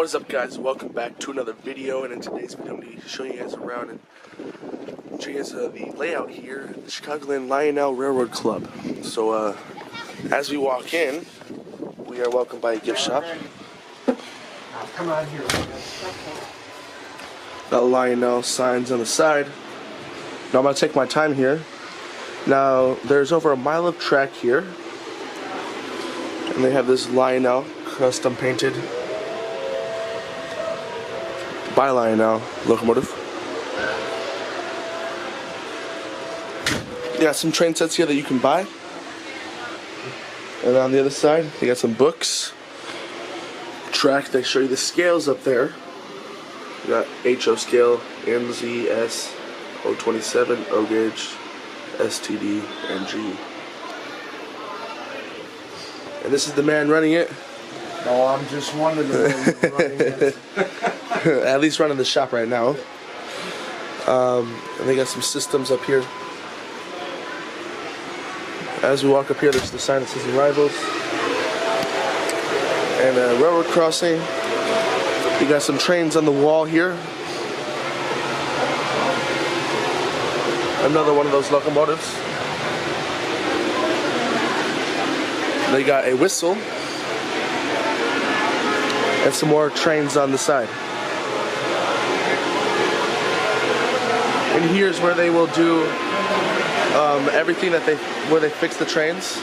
What is up, guys? Welcome back to another video, and in today's video I'm going to be showing you guys around and showing you guys the layout here at the Chicagoland Lionel Railroad Club. So as we walk in, we are welcomed by a gift shop. Come on here. Got Lionel signs on the side. Now I'm going to take my time here. Now there's over a mile of track here, and they have this Lionel custom painted by Lionel locomotive. They got some train sets here that you can buy, and on the other side they got some books. Track, they show you the scales up there. You got HO scale, MZ, S, O27, O gauge, STD, and G. And this is the man running it. Oh, I'm just one of them running it. At least running the shop right now. And they got some systems up here. As we walk up here, there's the sign that says Arrivals. And a railroad crossing. You got some trains on the wall here. Another one of those locomotives. They got a whistle. And some more trains on the side. And here's where they will do everything that where they fix the trains.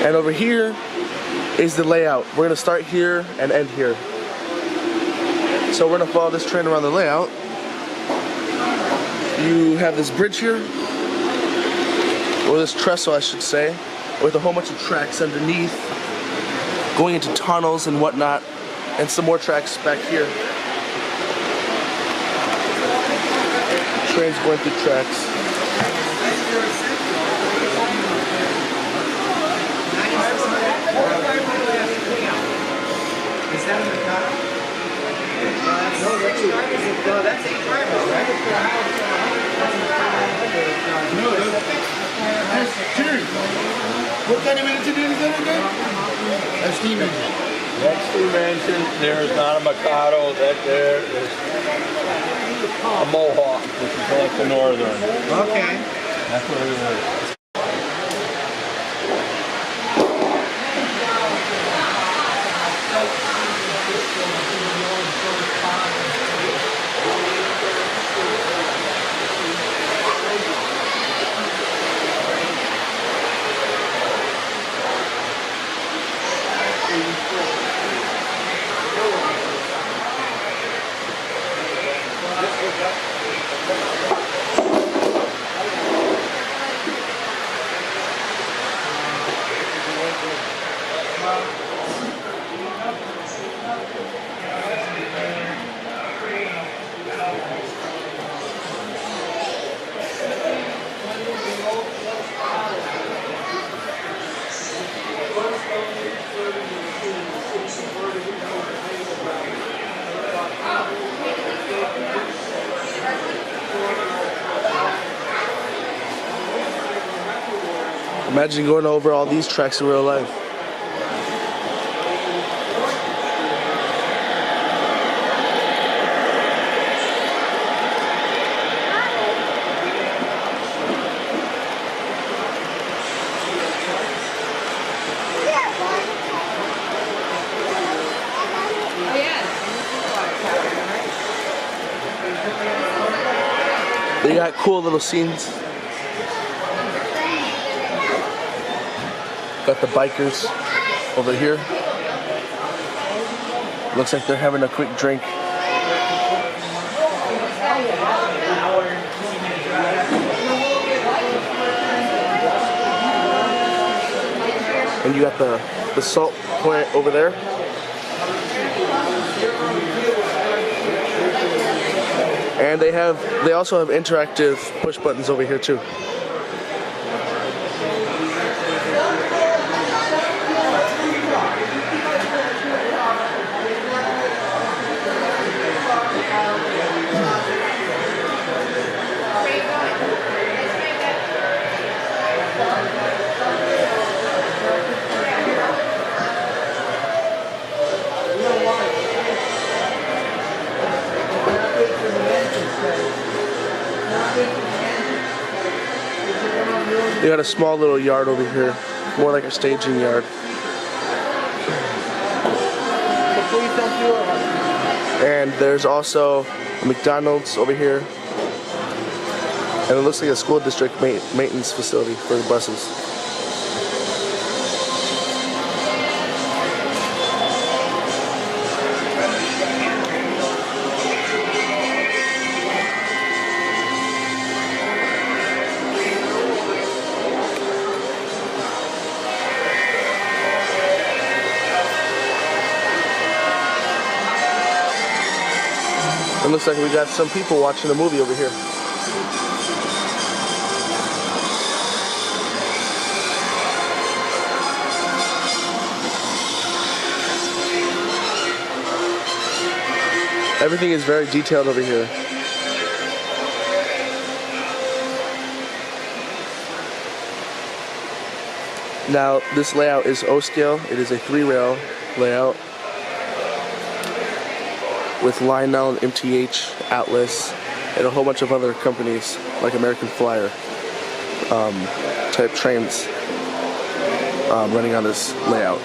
And over here is the layout. We're gonna start here and end here. So we're gonna follow this train around the layout. You have this bridge here, or this trestle I should say, with a whole bunch of tracks underneath, going into tunnels and whatnot, and some more tracks back here. Trains going through tracks. Is that in the car? No, that's eight drivers, right? No, that's two. What kind of engine is that again? A steam engine. That's steam engine. There's not a Mikado. That there is a Mohawk, which is like the Northern. Okay. That's what it is. Imagine going over all these tracks in real life. They got cool little scenes. Got the bikers over here. Looks like they're having a quick drink. And you got the salt plant over there. And they also have interactive push buttons over here too. They got a small little yard over here, more like a staging yard. And there's also a McDonald's over here. And it looks like a school district maintenance facility for the buses. It looks like we got some people watching a movie over here. Everything is very detailed over here. Now, this layout is O-scale. It is a 3-rail layout with Lionel and MTH, Atlas, and a whole bunch of other companies like American Flyer type trains running on this layout.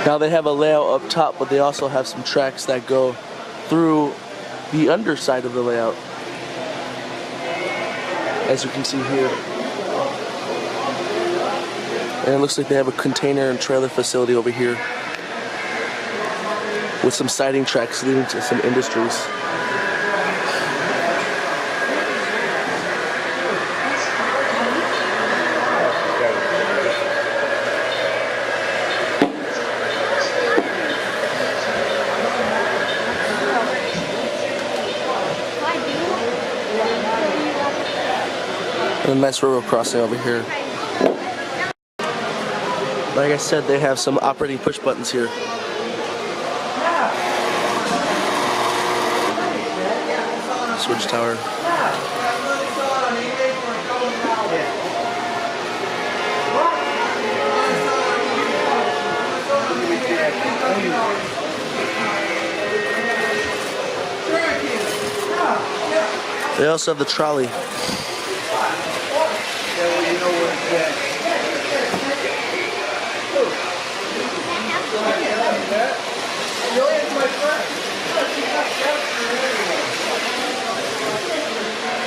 Now they have a layout up top, but they also have some tracks that go through the underside of the layout, as you can see here. And it looks like they have a container and trailer facility over here with some siding tracks leading to some industries. And a nice railroad crossing over here. Like I said, they have some operating push buttons here. Switch tower. They also have the trolley.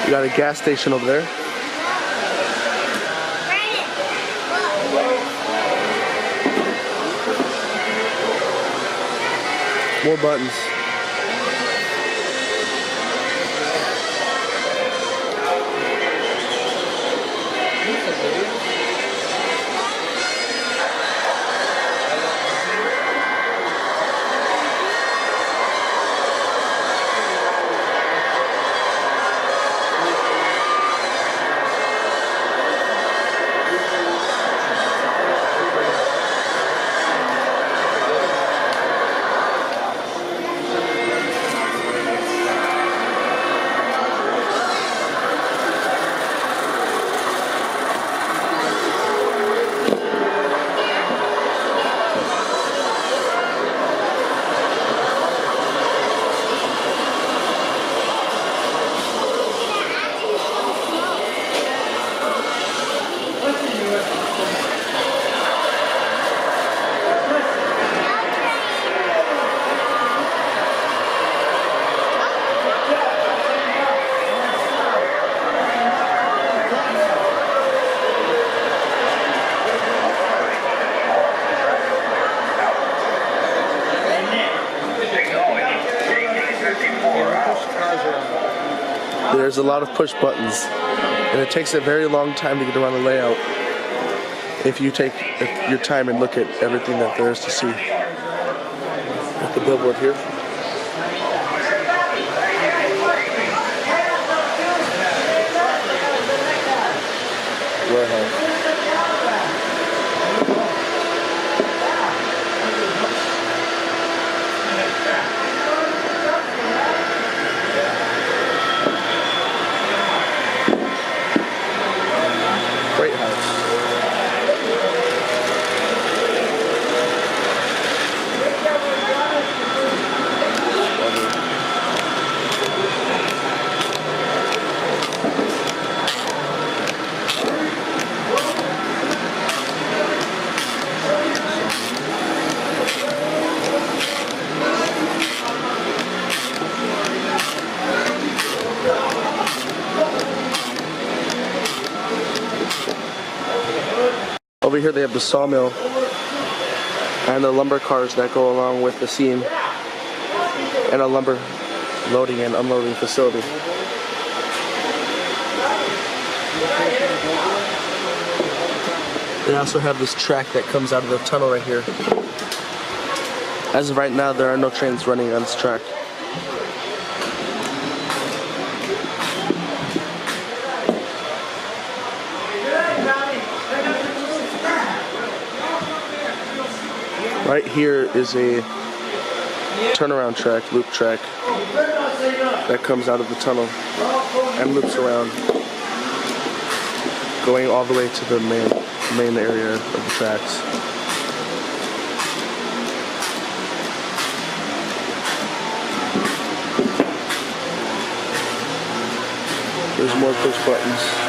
You got a gas station over there. More buttons. There's a lot of push buttons, and it takes a very long time to get around the layout if you take your time and look at everything that there is to see. At the billboard here. Warehouse. Freight house. Over here they have the sawmill and the lumber cars that go along with the seam, and a lumber loading and unloading facility. They also have this track that comes out of the tunnel right here. As of right now, there are no trains running on this track. Right here is a turnaround track, loop track, that comes out of the tunnel and loops around, going all the way to the main area of the tracks. There's more push buttons.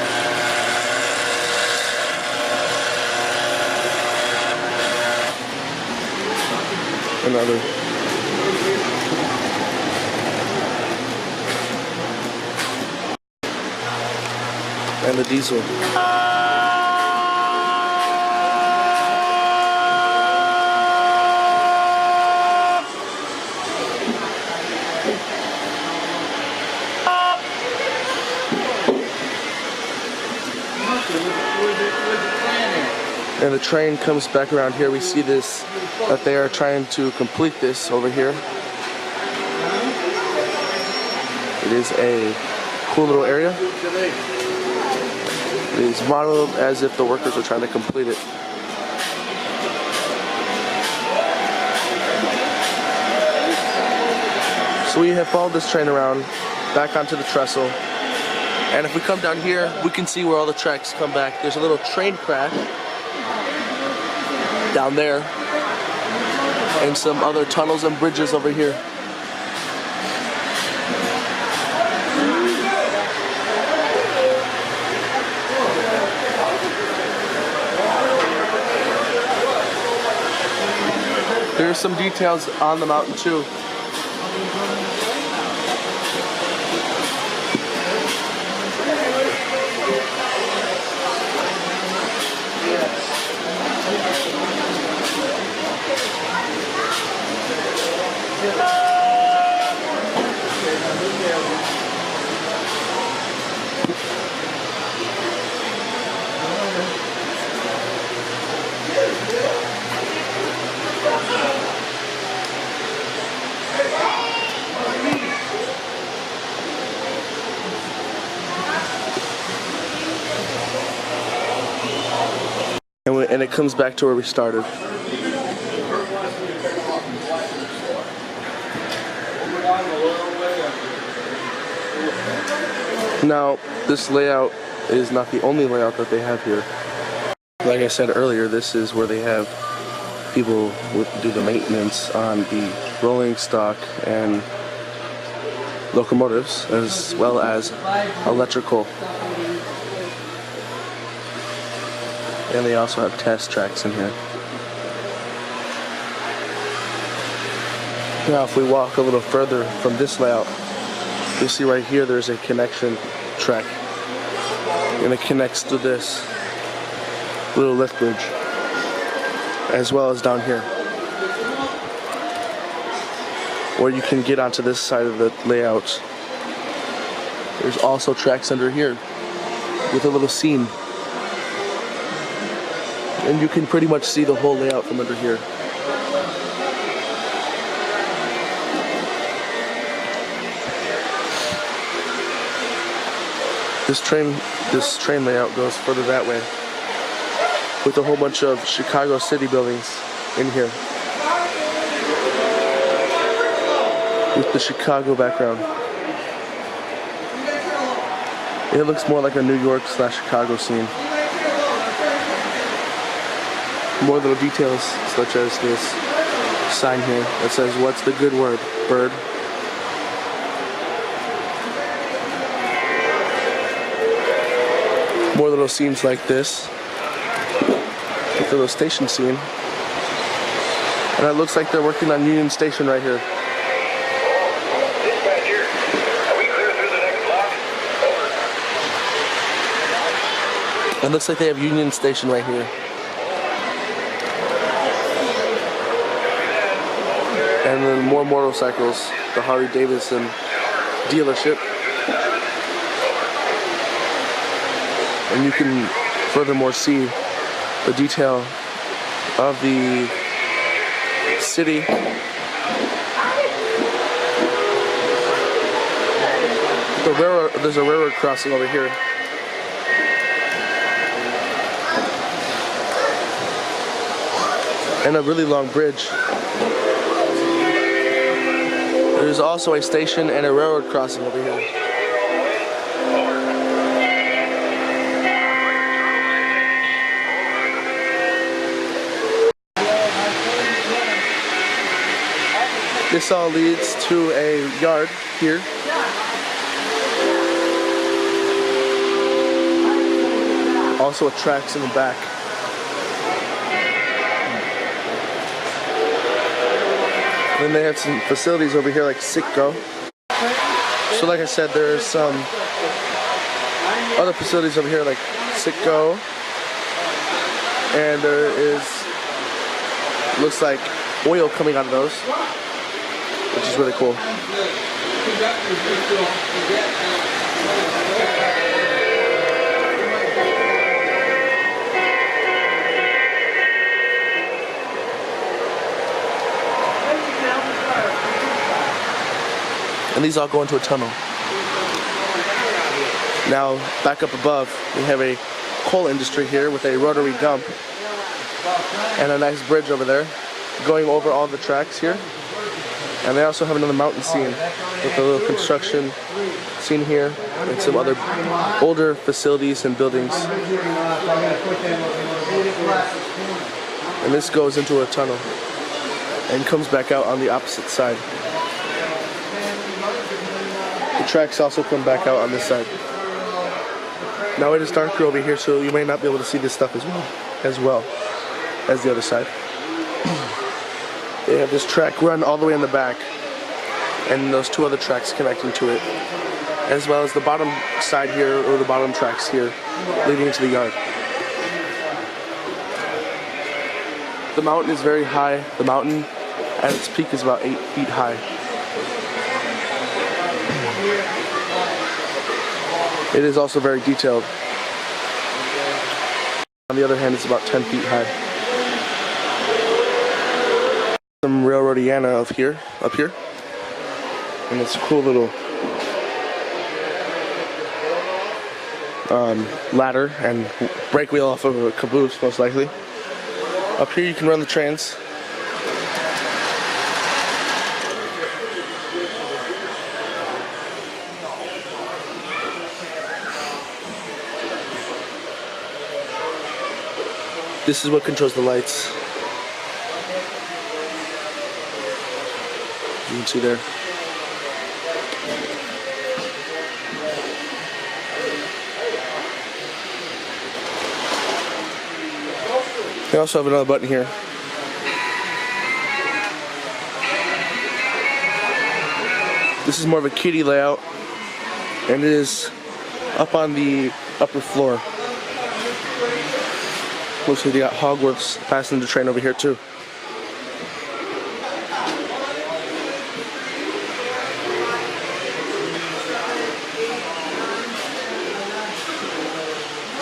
Another. And the diesel. And the train comes back around here. We see this, that they are trying to complete this over here. It is a cool little area. It is modeled as if the workers are trying to complete it. So we have followed this train around, back onto the trestle. And if we come down here, we can see where all the tracks come back. There's a little train crack down there, and some other tunnels and bridges over here. There are some details on the mountain too. And it comes back to where we started. Now, this layout is not the only layout that they have here. Like I said earlier, this is where they have people do the maintenance on the rolling stock and locomotives, as well as electrical. And they also have test tracks in here. Now if we walk a little further from this layout, you see right here there's a connection track. And it connects to this little lift bridge, as well as down here, where you can get onto this side of the layout. There's also tracks under here with a little seam. And you can pretty much see the whole layout from under here. This train layout goes further that way, with a whole bunch of Chicago city buildings in here, with the Chicago background. It looks more like a New York / Chicago scene. More little details, such as this sign here that says, "What's the good word, bird?" More little scenes like this, with the little station scene. And it looks like they're working on Union Station right here. Dispatcher, are we clear through the next block? Over. It looks like they have Union Station right here. And then more motorcycles, the Harley Davidson dealership. And you can furthermore see the detail of the city. There's a railroad crossing over here. And a really long bridge. There's also a station and a railroad crossing over here. This all leads to a yard here. Also tracks in the back. Then they have some facilities over here like Sitco. So like I said, there's some other facilities over here like Sitco. And there is, looks like oil coming out of those, which is really cool. And these all go into a tunnel. Now, back up above, we have a coal industry here with a rotary dump and a nice bridge over there going over all the tracks here. And they also have another mountain scene with a little construction scene here and some other older facilities and buildings. And this goes into a tunnel and comes back out on the opposite side. The tracks also come back out on this side. Now it is darker over here, so you may not be able to see this stuff as well as the other side. They have this track run all the way in the back, and those two other tracks connecting to it, as well as the bottom side here, or the bottom tracks here, leading into the yard. The mountain is very high. The mountain at its peak is about 8 feet high. It is also very detailed. On the other hand, it's about 10 feet high. Some railroadiana up here, and it's a cool little ladder and brake wheel off of a caboose, most likely. Up here, you can run the trains. This is what controls the lights. You can see there. They also have another button here. This is more of a kiddie layout, and it is up on the upper floor. Looks like they got Hogwarts passenger train over here too.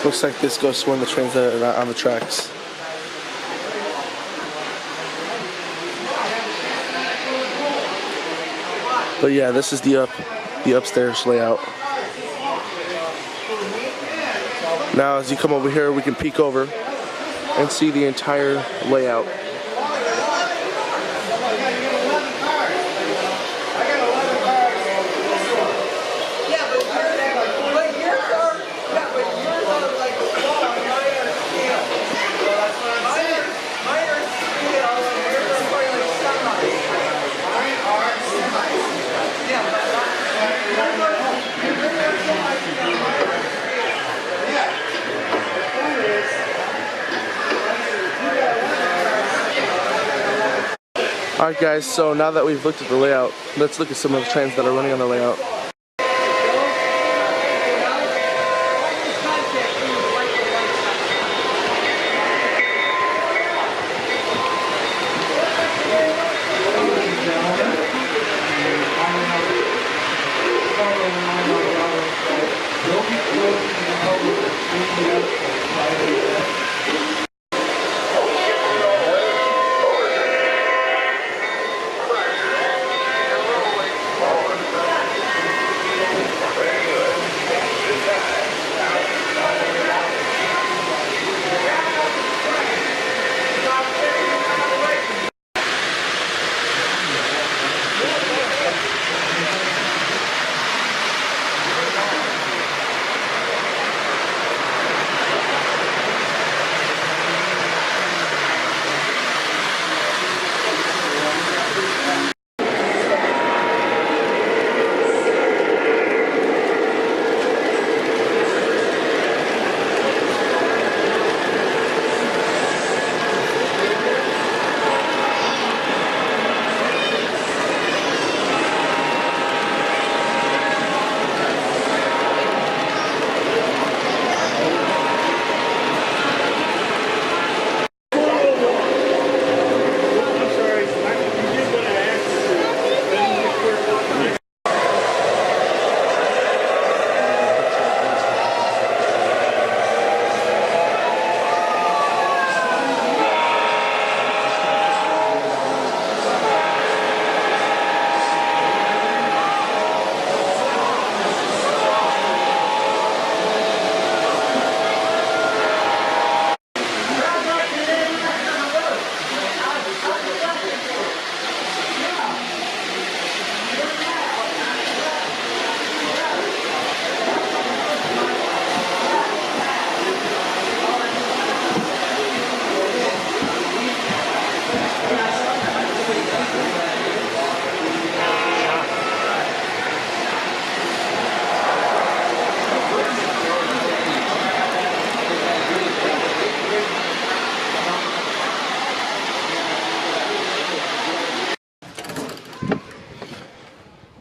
Looks like this goes to one of the trains that are not on the tracks. But yeah, this is the upstairs layout. Now as you come over here, we can peek over and see the entire layout. Alright guys, so now that we've looked at the layout, let's look at some of the trains that are running on the layout.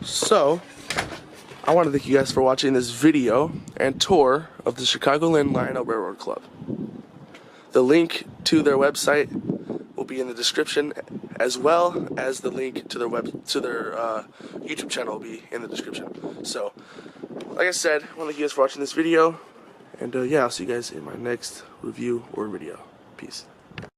So, I want to thank you guys for watching this video and tour of the Chicagoland Lionel Railroad Club. The link to their website will be in the description, as well as the link to their YouTube channel will be in the description. So, like I said, I want to thank you guys for watching this video, and yeah, I'll see you guys in my next review or video. Peace.